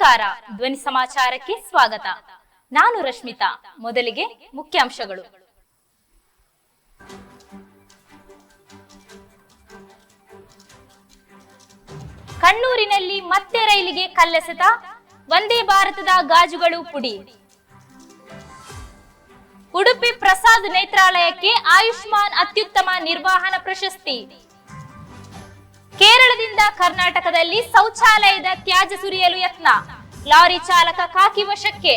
ನಮಸ್ಕಾರ. ಧ್ವನಿ ಸಮಾಚಾರಕ್ಕೆ ಸ್ವಾಗತ. ನಾನು ರಶ್ಮಿತಾ. ಮೊದಲಿಗೆ ಮುಖ್ಯಾಂಶಗಳು. ಕಣ್ಣೂರಿನಲ್ಲಿ ಮತ್ತೆ ರೈಲಿಗೆ ಕಲ್ಲೆಸೆತ, ವಂದೇ ಭಾರತದ ಗಾಜುಗಳು ಪುಡಿ. ಉಡುಪಿ ಪ್ರಸಾದ್ ನೇತ್ರಾಲಯಕ್ಕೆ ಆಯುಷ್ಮಾನ್ ಅತ್ಯುತ್ತಮ ನಿರ್ವಹಣಾ ಪ್ರಶಸ್ತಿ. ಕೇರಳದಿಂದ ಕರ್ನಾಟಕದಲ್ಲಿ ಶೌಚಾಲಯದ ತ್ಯಾಜ್ಯ ಸುರಿಯಲು ಯತ್ನ, ಲಾರಿ ಚಾಲಕ ಖಾಕಿ ವಶಕ್ಕೆ.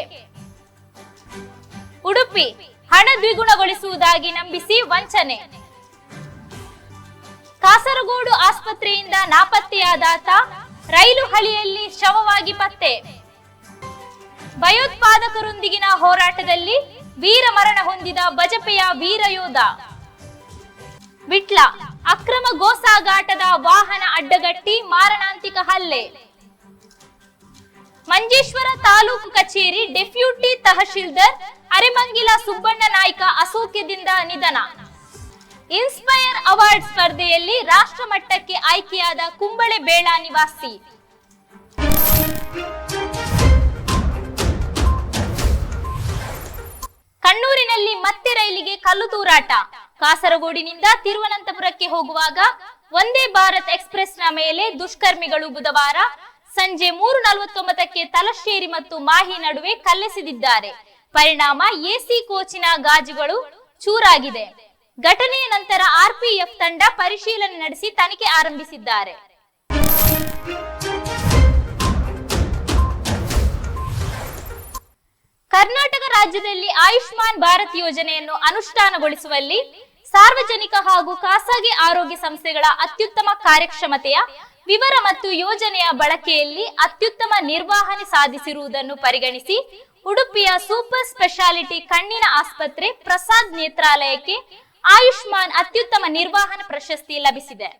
ಉಡುಪಿ ಹಣ ದ್ವಿಗುಣಗೊಳಿಸುವುದಾಗಿ ನಂಬಿಸಿ ವಂಚನೆ. ಕಾಸರಗೋಡು ಆಸ್ಪತ್ರೆಯಿಂದ ನಾಪತ್ತೆಯಾದಾತ ರೈಲು ಹಳಿಯಲ್ಲಿ ಶವವಾಗಿ ಪತ್ತೆ. ಭಯೋತ್ಪಾದಕರೊಂದಿಗಿನ ಹೋರಾಟದಲ್ಲಿ ವೀರ ಮರಣ ಹೊಂದಿದ ಬಜಪೆಯ ವೀರ ಯೋಧ. ವಿಟ್ಲ ಅಕ್ರಮ ಗೋಸಾಗಾಟದ ವಾಹನ ಅಡ್ಡಗಟ್ಟಿ ಮಾರಣಾಂತಿಕ ಹಲ್ಲೆ. ಮಂಜೇಶ್ವರ ತಾಲೂಕು ಕಚೇರಿ ಡೆಪ್ಯೂಟಿ ತಹಶೀಲ್ದಾರ್ ಅರೆಮಂಗಿಲ ಸುಬ್ಬಣ್ಣ ನಾಯ್ಕ ಅಸೌಖ್ಯದಿಂದ ನಿಧನ. ಇನ್ಸ್ಪೈರ್ ಅವಾರ್ಡ್ ಸ್ಪರ್ಧೆಯಲ್ಲಿ ರಾಷ್ಟ್ರ ಮಟ್ಟಕ್ಕೆ ಆಯ್ಕೆಯಾದ ಕುಂಬಳೆ ಬೇಳ ನಿವಾಸಿ. ಕಣ್ಣೂರಿನಲ್ಲಿ ಮತ್ತೆ ರೈಲಿಗೆ ಕಲ್ಲು ತೂರಾಟ. ಕಾಸರಗೋಡಿನಿಂದ ತಿರುವನಂತಪುರಕ್ಕೆ ಹೋಗುವಾಗ ವಂದೇ ಭಾರತ್ ಎಕ್ಸ್ಪ್ರೆಸ್ ನ ಮೇಲೆ ದುಷ್ಕರ್ಮಿಗಳು ಬುಧವಾರ ಸಂಜೆ 3:49ಕ್ಕೆ ತಲಶ್ಶೇರಿ ಮತ್ತು ಮಾಹಿ ನಡುವೆ ಕಲ್ಲೆಸೆದಿದ್ದಾರೆ. ಪರಿಣಾಮ ಎಸಿ ಕೋಚಿನ ಗಾಜುಗಳು ಚೂರಾಗಿದೆ. ಘಟನೆಯ ನಂತರ ಆರ್ಪಿಎಫ್ ತಂಡ ಪರಿಶೀಲನೆ ನಡೆಸಿ ತನಿಖೆ ಆರಂಭಿಸಿದ್ದಾರೆ. ಕರ್ನಾಟಕ ರಾಜ್ಯದಲ್ಲಿ ಆಯುಷ್ಮಾನ್ ಭಾರತ್ ಯೋಜನೆಯನ್ನು ಅನುಷ್ಠಾನಗೊಳಿಸುವಲ್ಲಿ ಸಾರ್ವಜನಿಕ ಹಾಗೂ ಖಾಸಗಿ ಆರೋಗ್ಯ ಸಂಸ್ಥೆಗಳ ಅತ್ಯುತ್ತಮ ಕಾರ್ಯಕ್ಷಮತೆಯ ವಿವರ ಮತ್ತು ಯೋಜನೆಯ ಬಳಕೆಯಲ್ಲಿ ಅತ್ಯುತ್ತಮ ನಿರ್ವಹಣೆ ಸಾಧಿಸಿರುವುದನ್ನು ಪರಿಗಣಿಸಿ ಉಡುಪಿಯ ಸೂಪರ್ ಸ್ಪೆಷಾಲಿಟಿ ಕಣ್ಣಿನ ಆಸ್ಪತ್ರೆ ಪ್ರಸಾದ್ ನೇತ್ರಾಲಯಕ್ಕೆ ಆಯುಷ್ಮಾನ್ ಅತ್ಯುತ್ತಮ ನಿರ್ವಹಣಾ ಪ್ರಶಸ್ತಿ ಲಭಿಸಿದೆ.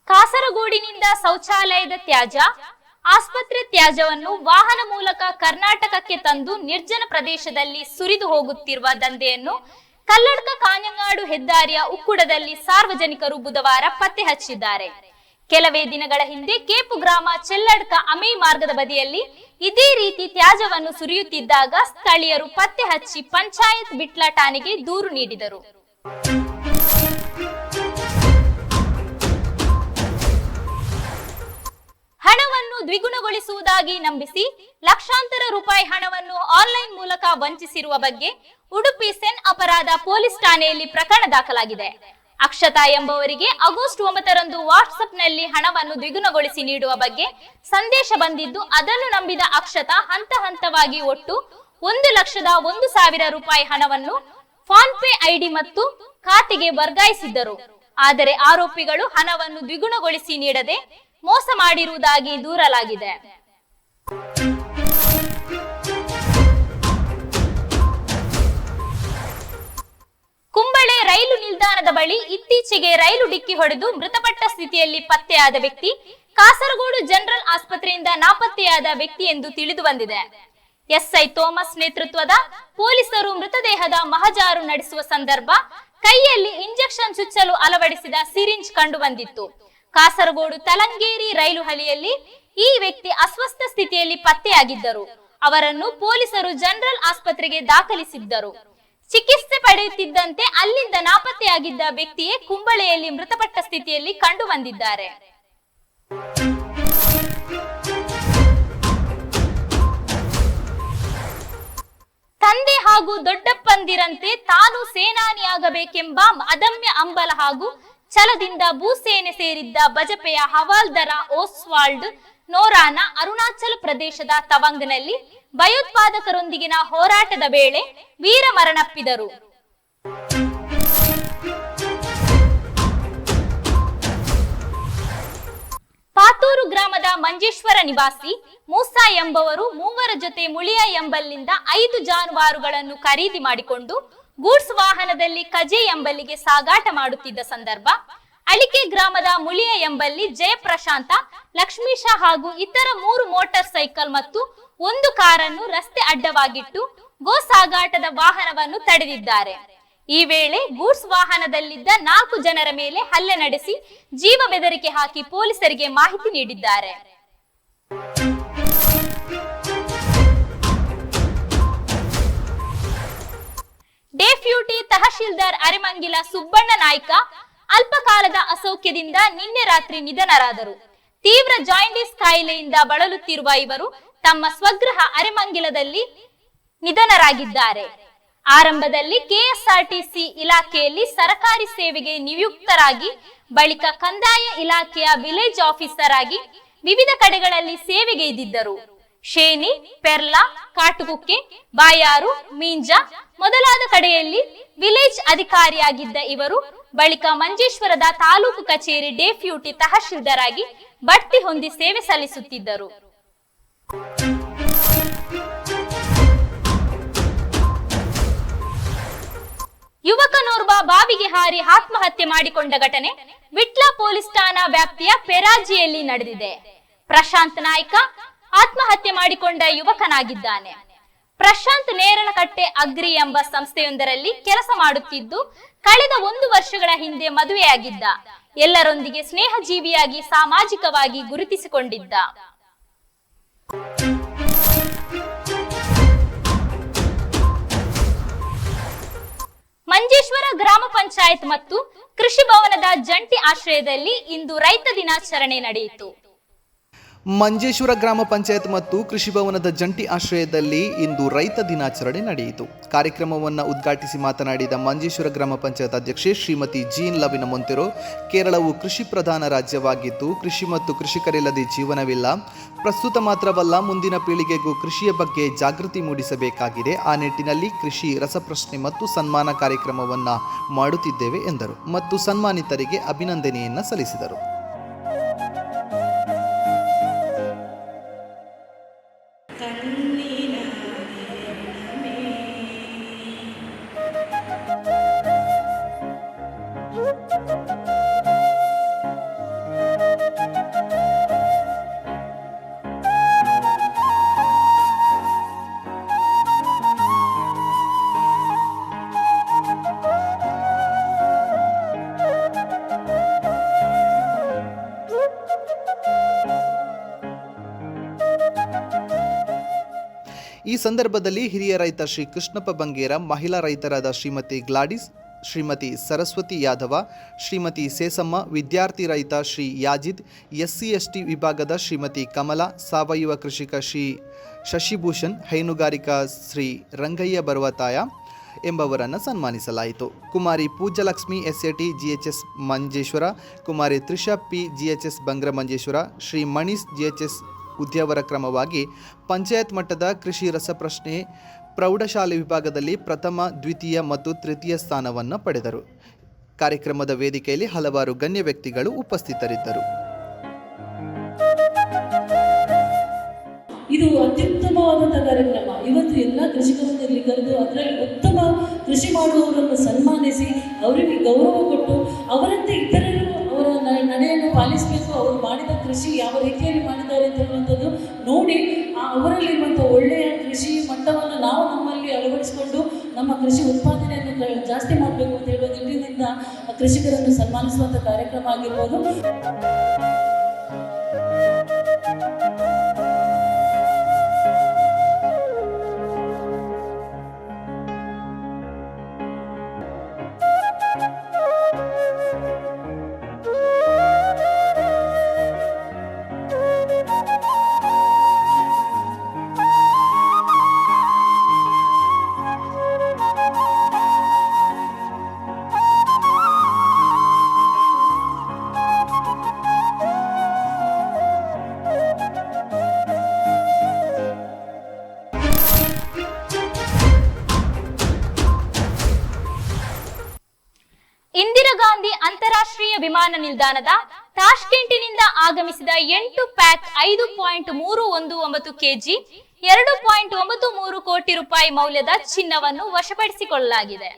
ಕಾಸರಗೋಡಿನಿಂದ ಶೌಚಾಲಯದ ತ್ಯಾಜ್ಯ, ಆಸ್ಪತ್ರೆ ತ್ಯಾಜ್ಯವನ್ನು ವಾಹನ ಮೂಲಕ ಕರ್ನಾಟಕಕ್ಕೆ ತಂದು ನಿರ್ಜನ ಪ್ರದೇಶದಲ್ಲಿ ಸುರಿದು ಹೋಗುತ್ತಿರುವ ದಂಧೆಯನ್ನು ಕಲ್ಲಡ್ಕ ಕಾಞಂಗಾಡು ಹೆದ್ದಾರಿಯ ಉಕ್ಕುಡದಲ್ಲಿ ಸಾರ್ವಜನಿಕರು ಬುಧವಾರ ಪತ್ತೆ ಹಚ್ಚಿದ್ದಾರೆ. ಕೆಲವೇ ದಿನಗಳ ಹಿಂದೆ ಕೇಪು ಗ್ರಾಮ ಚೆಲ್ಲಡ್ಕ ಅಮೈ ಮಾರ್ಗದ ಬದಿಯಲ್ಲಿ ಇದೇ ರೀತಿ ತ್ಯಾಜ್ಯವನ್ನು ಸುರಿಯುತ್ತಿದ್ದಾಗ ಸ್ಥಳೀಯರು ಪತ್ತೆ ಹಚ್ಚಿ ಪಂಚಾಯತ್ ಬಿಟ್ಲ ಠಾಣೆಗೆ ದೂರು ನೀಡಿದರು. ಹಣವನ್ನು ದ್ವಿಗುಣಗೊಳಿಸುವುದಾಗಿ ನಂಬಿಸಿ ಲಕ್ಷಾಂತರ ರೂಪಾಯಿ ಹಣವನ್ನು ಆನ್ಲೈನ್ ಮೂಲಕ ವಂಚಿಸಿರುವ ಬಗ್ಗೆ ಉಡುಪಿ ಸೆನ್ ಅಪರಾಧ ಪೊಲೀಸ್ ಠಾಣೆಯಲ್ಲಿ ಪ್ರಕರಣ ದಾಖಲಾಗಿದೆ. ಅಕ್ಷತಾ ಎಂಬುವರಿಗೆ ಆಗಸ್ಟ್ 9ರಂದು ವಾಟ್ಸ್ಆಪ್ ನಲ್ಲಿ ಹಣವನ್ನು ದ್ವಿಗುಣಗೊಳಿಸಿ ನೀಡುವ ಬಗ್ಗೆ ಸಂದೇಶ ಬಂದಿದ್ದು, ಅದನ್ನು ನಂಬಿದ ಅಕ್ಷತಾ ಹಂತ ಹಂತವಾಗಿ ಒಟ್ಟು 1,01,000 ರೂಪಾಯಿ ಹಣವನ್ನು ಫೋನ್ ಪೇ ಐಡಿ ಮತ್ತು ಖಾತೆಗೆ ವರ್ಗಾಯಿಸಿದ್ದರು. ಆದರೆ ಆರೋಪಿಗಳು ಹಣವನ್ನು ದ್ವಿಗುಣಗೊಳಿಸಿ ನೀಡದೆ ಮೋಸ ಮಾಡಿರುವುದಾಗಿ ದೂರಲಾಗಿದೆ. ಕುಂಬಳೆ ರೈಲು ನಿಲ್ದಾಣದ ಬಳಿ ಇತ್ತೀಚೆಗೆ ರೈಲು ಡಿಕ್ಕಿ ಹೊಡೆದು ಮೃತಪಟ್ಟ ಸ್ಥಿತಿಯಲ್ಲಿ ಪತ್ತೆಯಾದ ವ್ಯಕ್ತಿ ಕಾಸರಗೋಡು ಜನರಲ್ ಆಸ್ಪತ್ರೆಯಿಂದ ನಾಪತ್ತೆಯಾದ ವ್ಯಕ್ತಿ ಎಂದು ತಿಳಿದು ಬಂದಿದೆ. ಎಸ್ಐ ಥೋಮಸ್ ನೇತೃತ್ವದ ಪೊಲೀಸರು ಮೃತದೇಹದ ಮಹಜಾರು ನಡೆಸುವ ಸಂದರ್ಭ ಕೈಯಲ್ಲಿ ಇಂಜೆಕ್ಷನ್ ಚುಚ್ಚಲು ಅಳವಡಿಸಿದ ಸಿರಿಂಜ್ ಕಂಡು ಬಂದಿತ್ತು. ಕಾಸರಗೋಡು ತಲಂಗೇರಿ ರೈಲು ಹಳಿಯಲ್ಲಿ ಈ ವ್ಯಕ್ತಿ ಅಸ್ವಸ್ಥ ಸ್ಥಿತಿಯಲ್ಲಿ ಪತ್ತೆಯಾಗಿದ್ದರು. ಅವರನ್ನು ಪೊಲೀಸರು ಜನರಲ್ ಆಸ್ಪತ್ರೆಗೆ ದಾಖಲಿಸಿದ್ದರು. ಚಿಕಿತ್ಸೆ ಪಡೆಯುತ್ತಿದ್ದಂತೆ ಅಲ್ಲಿಂದ ನಾಪತ್ತೆಯಾಗಿದ್ದ ವ್ಯಕ್ತಿಯೇ ಕುಂಬಳೆಯಲ್ಲಿ ಮೃತಪಟ್ಟ ಸ್ಥಿತಿಯಲ್ಲಿ ಕಂಡು ಬಂದಿದ್ದಾರೆ. ತಂದೆ ಹಾಗೂ ದೊಡ್ಡಪ್ಪಂದಿರಂತೆ ತಾನು ಸೇನಾನಿಯಾಗಬೇಕೆಂಬ ಅದಮ್ಯ ಹಂಬಲ ಹಾಗೂ ಛಲದಿಂದ ಭೂಸೇನೆ ಸೇರಿದ್ದ ಬಜಪೆಯ ಹವಾಲ್ದಾರ ಓಸ್ವಾಲ್ಡ್ ನೋರಾನ ಅರುಣಾಚಲ ಪ್ರದೇಶದ ತವಂಗ್ನಲ್ಲಿ ಭಯೋತ್ಪಾದಕರೊಂದಿಗಿನ ಹೋರಾಟದ ವೇಳೆ ವೀರ ಮರಣಪ್ಪಿದರು. ಪಾತೂರು ಗ್ರಾಮದ ಮಂಜೇಶ್ವರ ನಿವಾಸಿ ಮೂಸಾ ಎಂಬವರು ಮೂವರ ಜೊತೆ ಮುಳಿಯ ಎಂಬಲ್ಲಿಂದ 5 ಜಾನುವಾರುಗಳನ್ನು ಖರೀದಿ ಮಾಡಿಕೊಂಡು ಗೂಡ್ಸ್ ವಾಹನದಲ್ಲಿ ಕಜೆ ಎಂಬಲ್ಲಿಗೆ ಸಾಗಾಟ ಮಾಡುತ್ತಿದ್ದ ಸಂದರ್ಭ ಅಳಿಕೆ ಗ್ರಾಮದ ಮುಳಿಯ ಎಂಬಲ್ಲಿ ಜಯಪ್ರಶಾಂತ, ಲಕ್ಷ್ಮೀಶ ಹಾಗೂ ಇತರ 3 ಮೋಟಾರ್ ಸೈಕಲ್ ಮತ್ತು 1 ಕಾರನ್ನು ರಸ್ತೆ ಅಡ್ಡವಾಗಿಟ್ಟು ಗೋ ಸಾಗಾಟದ ವಾಹನವನ್ನು ತಡೆದಿದ್ದಾರೆ. ಈ ವೇಳೆ ಗೂಡ್ಸ್ ವಾಹನದಲ್ಲಿದ್ದ 4 ಜನರ ಮೇಲೆ ಹಲ್ಲೆ ನಡೆಸಿ ಜೀವ ಬೆದರಿಕೆ ಹಾಕಿ ಪೊಲೀಸರಿಗೆ ಮಾಹಿತಿ ನೀಡಿದ್ದಾರೆ. ಡೆಪ್ಯೂಟಿ ತಹಶೀಲ್ದಾರ್ ಅರೆಮಂಗಿಲ ಸುಬ್ಬಣ್ಣ ನಾಯ್ಕ ಅಲ್ಪಕಾಲದ ಅಸೌಖ್ಯದಿಂದ ನಿನ್ನೆ ರಾತ್ರಿ ನಿಧನರಾದರು. ತೀವ್ರ ಜಾಂಡೀಸ್ ಕಾಯಿಲೆಯಿಂದ ಬಳಲುತ್ತಿರುವ ಇವರು ತಮ್ಮ ಸ್ವಗೃಹ ಅರೆಮಂಗಿಲದಲ್ಲಿ ನಿಧನರಾಗಿದ್ದಾರೆ. ಆರಂಭದಲ್ಲಿ ಕೆಎಸ್ಆರ್ಟಿಸಿ ಇಲಾಖೆಯಲ್ಲಿ ಸರಕಾರಿ ಸೇವೆಗೆ ನಿಯುಕ್ತರಾಗಿ ಬಳಿಕ ಕಂದಾಯ ಇಲಾಖೆಯ ವಿಲೇಜ್ ಆಫೀಸರ್ ಆಗಿ ವಿವಿಧ ಕಡೆಗಳಲ್ಲಿ ಸೇವೆಗೆ ಇದ್ದಿದ್ದರು. ಶೇನಿ, ಪೆರ್ಲಾ, ಕಾಟುಗುಕ್ಕೆ, ಬಾಯಾರು, ಮೀಂಜಾ ಮೊದಲಾದ ಕಡೆಯಲ್ಲಿ ವಿಲೇಜ್ ಅಧಿಕಾರಿಯಾಗಿದ್ದ ಇವರು ಬಳಿಕ ಮಂಜೇಶ್ವರದ ತಾಲೂಕು ಕಚೇರಿ ಡೆಪ್ಯೂಟಿ ತಹಶೀಲ್ದಾರ್ ಆಗಿ ಬಡ್ತಿ ಹೊಂದಿ ಸೇವೆ ಸಲ್ಲಿಸುತ್ತಿದ್ದರು. ಯುವಕನೋರ್ವ ಬಾವಿಗೆ ಹಾರಿ ಆತ್ಮಹತ್ಯೆ ಮಾಡಿಕೊಂಡ ಘಟನೆ ವಿಟ್ಲ ಪೊಲೀಸ್ ಠಾಣಾ ವ್ಯಾಪ್ತಿಯ ಪೆರಾಜಿಯಲ್ಲಿ ನಡೆದಿದೆ. ಪ್ರಶಾಂತ್ ನಾಯ್ಕ ಆತ್ಮಹತ್ಯೆ ಮಾಡಿಕೊಂಡ ಯುವಕನಾಗಿದ್ದಾನೆ. ಪ್ರಶಾಂತ್ ನೇರಳಕಟ್ಟೆ ಅಗ್ರಿ ಎಂಬ ಸಂಸ್ಥೆಯೊಂದರಲ್ಲಿ ಕೆಲಸ ಮಾಡುತ್ತಿದ್ದು ಕಳೆದ 1 ವರ್ಷಗಳ ಹಿಂದೆ ಮದುವೆಯಾಗಿದ್ದ. ಎಲ್ಲರೊಂದಿಗೆ ಸ್ನೇಹ ಜೀವಿಯಾಗಿ ಸಾಮಾಜಿಕವಾಗಿ ಗುರುತಿಸಿಕೊಂಡಿದ್ದ. ಮಂಜೇಶ್ವರ ಗ್ರಾಮ ಪಂಚಾಯತ್ ಮತ್ತು ಕೃಷಿ ಭವನದ ಜಂಟಿ ಆಶ್ರಯದಲ್ಲಿ ಇಂದು ರೈತ ದಿನಾಚರಣೆ ನಡೆಯಿತು. ಮಂಜೇಶ್ವರ ಗ್ರಾಮ ಪಂಚಾಯತ್ ಮತ್ತು ಕೃಷಿ ಭವನದ ಜಂಟಿ ಆಶ್ರಯದಲ್ಲಿ ಇಂದು ರೈತ ದಿನಾಚರಣೆ ನಡೆಯಿತು. ಕಾರ್ಯಕ್ರಮವನ್ನು ಉದ್ಘಾಟಿಸಿ ಮಾತನಾಡಿದ ಮಂಜೇಶ್ವರ ಗ್ರಾಮ ಪಂಚಾಯತ್ ಅಧ್ಯಕ್ಷೆ ಶ್ರೀಮತಿ ಜೀನ್ ಲವಿನ ಮೊಂತೆರೋ, ಕೇರಳವು ಕೃಷಿ ಪ್ರಧಾನ ರಾಜ್ಯವಾಗಿದ್ದು ಕೃಷಿ ಮತ್ತು ಕೃಷಿಕರಿಲ್ಲದೆ ಜೀವನವಿಲ್ಲ. ಪ್ರಸ್ತುತ ಮಾತ್ರವಲ್ಲ, ಮುಂದಿನ ಪೀಳಿಗೆಗೂ ಕೃಷಿಯ ಬಗ್ಗೆ ಜಾಗೃತಿ ಮೂಡಿಸಬೇಕಾಗಿದೆ. ಆ ನಿಟ್ಟಿನಲ್ಲಿ ಕೃಷಿ ರಸಪ್ರಶ್ನೆ ಮತ್ತು ಸನ್ಮಾನ ಕಾರ್ಯಕ್ರಮವನ್ನು ಮಾಡುತ್ತಿದ್ದೇವೆ ಎಂದರು ಮತ್ತು ಸನ್ಮಾನಿತರಿಗೆ ಅಭಿನಂದನೆಯನ್ನು ಸಲ್ಲಿಸಿದರು. ಈ ಸಂದರ್ಭದಲ್ಲಿ ಹಿರಿಯ ರೈತ ಶ್ರೀ ಕೃಷ್ಣಪ್ಪ ಬಂಗೇರ, ಮಹಿಳಾ ರೈತರಾದ ಶ್ರೀಮತಿ ಗ್ಲಾಡಿಸ್, ಶ್ರೀಮತಿ ಸರಸ್ವತಿ ಯಾದವ, ಶ್ರೀಮತಿ ಸೇಸಮ್ಮ, ವಿದ್ಯಾರ್ಥಿ ರೈತ ಶ್ರೀ ಯಾಜಿದ್, SC/ST ವಿಭಾಗದ ಶ್ರೀಮತಿ ಕಮಲಾ, ಸಾವಯವ ಕೃಷಿಕ ಶ್ರೀ ಶಶಿಭೂಷಣ್, ಹೈನುಗಾರಿಕಾ ಶ್ರೀ ರಂಗಯ್ಯ ಬರುವತಾಯ ಎಂಬವರನ್ನು ಸನ್ಮಾನಿಸಲಾಯಿತು. ಕುಮಾರಿ ಪೂಜ್ಯಲಕ್ಷ್ಮಿ SAT GHS ಮಂಜೇಶ್ವರ, ಕುಮಾರಿ Trisha P GHS Bangra Manjeshwar, Shri ಮಣೀಶ್ GHS Udyavara ಕ್ರಮವಾಗಿ ಪಂಚಾಯತ್ ಮಟ್ಟದ ಕೃಷಿ ರಸಪ್ರಶ್ನೆ ಪ್ರೌಢಶಾಲೆ ವಿಭಾಗದಲ್ಲಿ ಪ್ರಥಮ, ದ್ವಿತೀಯ ಮತ್ತು ತೃತೀಯ ಸ್ಥಾನವನ್ನು ಪಡೆದರು. ಕಾರ್ಯಕ್ರಮದ ವೇದಿಕೆಯಲ್ಲಿ ಹಲವಾರು ಗಣ್ಯ ವ್ಯಕ್ತಿಗಳು ಉಪಸ್ಥಿತರಿದ್ದರು. ಇದು ಅತ್ಯುತ್ತಮವಾದಂಥ ಕಾರ್ಯಕ್ರಮ. ಇವತ್ತು ಎಲ್ಲ ಕೃಷಿಕರನ್ನು ಇಲ್ಲಿ ಕರೆದು ಅದರಲ್ಲಿ ಉತ್ತಮ ಕೃಷಿ ಮಾಡುವವರನ್ನು ಸನ್ಮಾನಿಸಿ ಅವರಿಗೆ ಗೌರವ ಕೊಟ್ಟು ಅವರಂತೆ ಇತರರು ಅವರ ನಡೆಯನ್ನು ಪಾಲಿಸಬೇಕು. ಅವರು ಮಾಡಿದ ಕೃಷಿ ಯಾವ ರೀತಿಯಲ್ಲಿ ಮಾಡಿದ್ದಾರೆ ಅಂತ ಹೇಳುವಂಥದ್ದು ನೋಡಿ ಅವರಲ್ಲಿರುವಂಥ ಒಳ್ಳೆಯ ಕೃಷಿ ಮಟ್ಟವನ್ನು ನಾವು ನಮ್ಮಲ್ಲಿ ಅಳವಡಿಸಿಕೊಂಡು ನಮ್ಮ ಕೃಷಿ ಉತ್ಪಾದನೆಯನ್ನು ಜಾಸ್ತಿ ಮಾಡಬೇಕು ಅಂತ ಹೇಳುವ ನಿಟ್ಟಿನಿಂದ ಕೃಷಿಕರನ್ನು ಸನ್ಮಾನಿಸುವಂಥ ಕಾರ್ಯಕ್ರಮ ಆಗಿರ್ಬೋದು. ಇಂದಿರಾ ಗಾಂಧಿ ಅಂತಾರಾಷ್ಟ್ರೀಯ ವಿಮಾನ ನಿಲ್ದಾಣದ ತಾಷ್ಕೆಂಟಿನಿಂದ ಆಗಮಿಸಿದ 8 ಪ್ಯಾಕ್ 5.319 ಕೆಜಿ 2.93 ಕೋಟಿ ರೂಪಾಯಿ ಮೌಲ್ಯದ ಚಿನ್ನವನ್ನು ವಶಪಡಿಸಿಕೊಳ್ಳಲಾಗಿದೆ.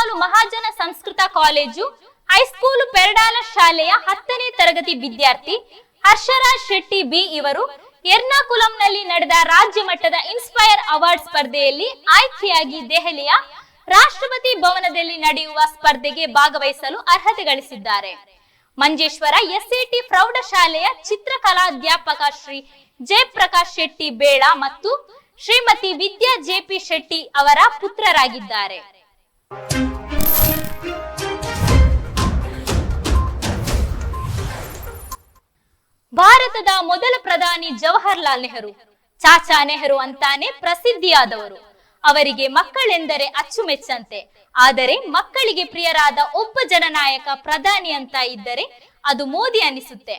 ಗೋಣಿಕಾಲು ಮಹಾಜನ ಸಂಸ್ಕೃತ ಕಾಲೇಜು ಹೈಸ್ಕೂಲು ಪೆರಡಾಲ ಶಾಲೆಯ 10ನೇ ತರಗತಿ ವಿದ್ಯಾರ್ಥಿ ಹರ್ಷರಾಜ್ ಶೆಟ್ಟಿ ಬಿ ಇವರು ಎರ್ನಾಕುಲಂನಲ್ಲಿ ನಡೆದ ರಾಜ್ಯ ಮಟ್ಟದ ಇನ್ಸ್ಪೈರ್ ಅವಾರ್ಡ್ ಸ್ಪರ್ಧೆಯಲ್ಲಿ ಆಯ್ಕೆಯಾಗಿ ದೆಹಲಿಯ ರಾಷ್ಟ್ರಪತಿ ಭವನದಲ್ಲಿ ನಡೆಯುವ ಸ್ಪರ್ಧೆಗೆ ಭಾಗವಹಿಸಲು ಅರ್ಹತೆ ಗಳಿಸಿದ್ದಾರೆ. ಮಂಜೇಶ್ವರ ಎಸ್ಎಟಿ ಪ್ರೌಢಶಾಲೆಯ ಚಿತ್ರಕಲಾಧ್ಯಾಪಕ ಶ್ರೀ ಜಯಪ್ರಕಾಶ್ ಶೆಟ್ಟಿ ಬೇಳ ಮತ್ತು ಶ್ರೀಮತಿ ವಿದ್ಯಾ ಜೆಪಿ ಶೆಟ್ಟಿ ಅವರ ಪುತ್ರರಾಗಿದ್ದಾರೆ. ಭಾರತದ ಮೊದಲ ಪ್ರಧಾನಿ ಜವಾಹರ್ಲಾಲ್ ನೆಹರು ಚಾಚಾ ನೆಹರು ಅಂತಾನೆ ಪ್ರಸಿದ್ಧಿಯಾದವರು. ಅವರಿಗೆ ಮಕ್ಕಳೆಂದರೆ ಅಚ್ಚುಮೆಚ್ಚಂತೆ. ಆದರೆ ಮಕ್ಕಳಿಗೆ ಪ್ರಿಯರಾದ ಒಬ್ಬ ಜನನಾಯಕ ಪ್ರಧಾನಿ ಅಂತ ಇದ್ದರೆ ಅದು ಮೋದಿ ಅನಿಸುತ್ತೆ.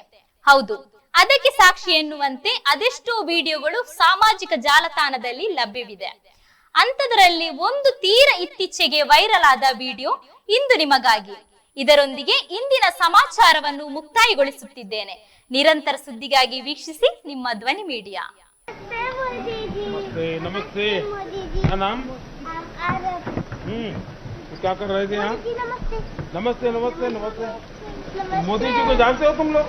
ಹೌದು, ಅದಕ್ಕೆ ಸಾಕ್ಷಿ ಎನ್ನುವಂತೆ ಅದೆಷ್ಟೋ ವಿಡಿಯೋಗಳು ಸಾಮಾಜಿಕ ಜಾಲತಾಣದಲ್ಲಿ ಲಭ್ಯವಿದೆ. ಅಂತದರಲ್ಲಿ ಒಂದು ತೀರ ಇತ್ತೀಚೆಗೆ ವೈರಲ್ ಆದ ವಿಡಿಯೋ ಇಂದು ನಿಮಗಾಗಿ. ಇದರೊಂದಿಗೆ ಇಂದಿನ ಸಮಾಚಾರವನ್ನು ಮುಕ್ತಾಯಗೊಳಿಸುತ್ತಿದ್ದೇನೆ. ನಿರಂತರ ಸುದ್ದಿಗಾಗಿ ವೀಕ್ಷಿಸಿ ನಿಮ್ಮ ಧ್ವನಿ ಮೀಡಿಯಾ. नमस्ते नमस्ते क्या नाम तो क्या कर रहे थे यहाँ? नमस्ते नमस्ते नमस्ते मोदी जी को जानते हो तुम लोग?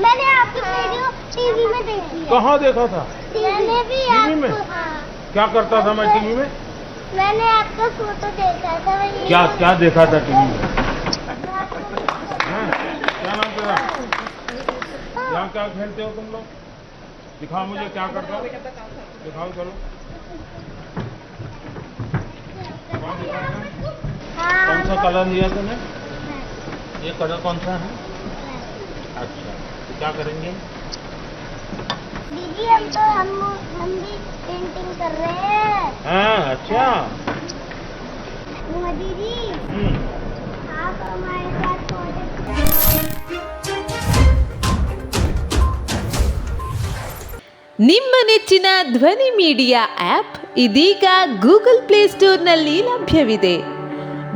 मैंने आपकी वीडियो टीवी में देखी है। कहाँ देखा था? मैंने भी टीवी में? क्या करता था मैं टीवी में? मैंने आपका फोटो देखा था। क्या क्या देखा था टीवी में? क्या नाम तेरा? यहाँ क्या खेलते हो तुम लोग? दिखाओ मुझे क्या करता हो, दिखाओ चलो। कौन सा कलर लिया तुमने? ये कलर कौन सा है? अच्छा, तो क्या करेंगे? दीदी हम भी पेंटिंग कर रहे हैं। हाँ अच्छा। दीदी आप हमारे साथ ನಿಮ್ಮ ನೆಚ್ಚಿನ ಧ್ವನಿ ಮೀಡಿಯಾ ಆಪ್ ಇದೀಗ ಗೂಗಲ್ ಪ್ಲೇಸ್ಟೋರ್ನಲ್ಲಿ ಲಭ್ಯವಿದೆ.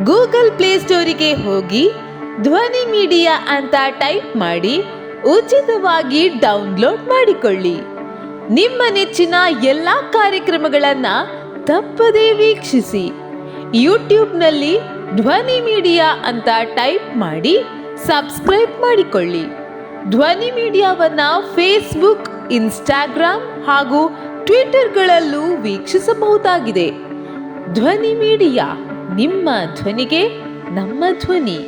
ಗೂಗಲ್ ಪ್ಲೇಸ್ಟೋರಿಗೆ ಹೋಗಿ ಧ್ವನಿ ಮೀಡಿಯಾ ಅಂತ ಟೈಪ್ ಮಾಡಿ ಉಚಿತವಾಗಿ ಡೌನ್ಲೋಡ್ ಮಾಡಿಕೊಳ್ಳಿ. ನಿಮ್ಮ ನೆಚ್ಚಿನ ಎಲ್ಲ ಕಾರ್ಯಕ್ರಮಗಳನ್ನು ತಪ್ಪದೇ ವೀಕ್ಷಿಸಿ. ಯೂಟ್ಯೂಬ್ನಲ್ಲಿ ಧ್ವನಿ ಮೀಡಿಯಾ ಅಂತ ಟೈಪ್ ಮಾಡಿ ಸಬ್ಸ್ಕ್ರೈಬ್ ಮಾಡಿಕೊಳ್ಳಿ. ಧ್ವನಿ ಮೀಡಿಯಾವನ್ನ ಫೇಸ್ಬುಕ್, ಇನ್ಸ್ಟಾಗ್ರಾಮ್ ಹಾಗೂ ಟ್ವಿಟರ್ಗಳಲ್ಲೂ ವೀಕ್ಷಿಸಬಹುದಾಗಿದೆ. ಧ್ವನಿ ಮೀಡಿಯಾ, ನಿಮ್ಮ ಧ್ವನಿಗೆ ನಮ್ಮ ಧ್ವನಿ.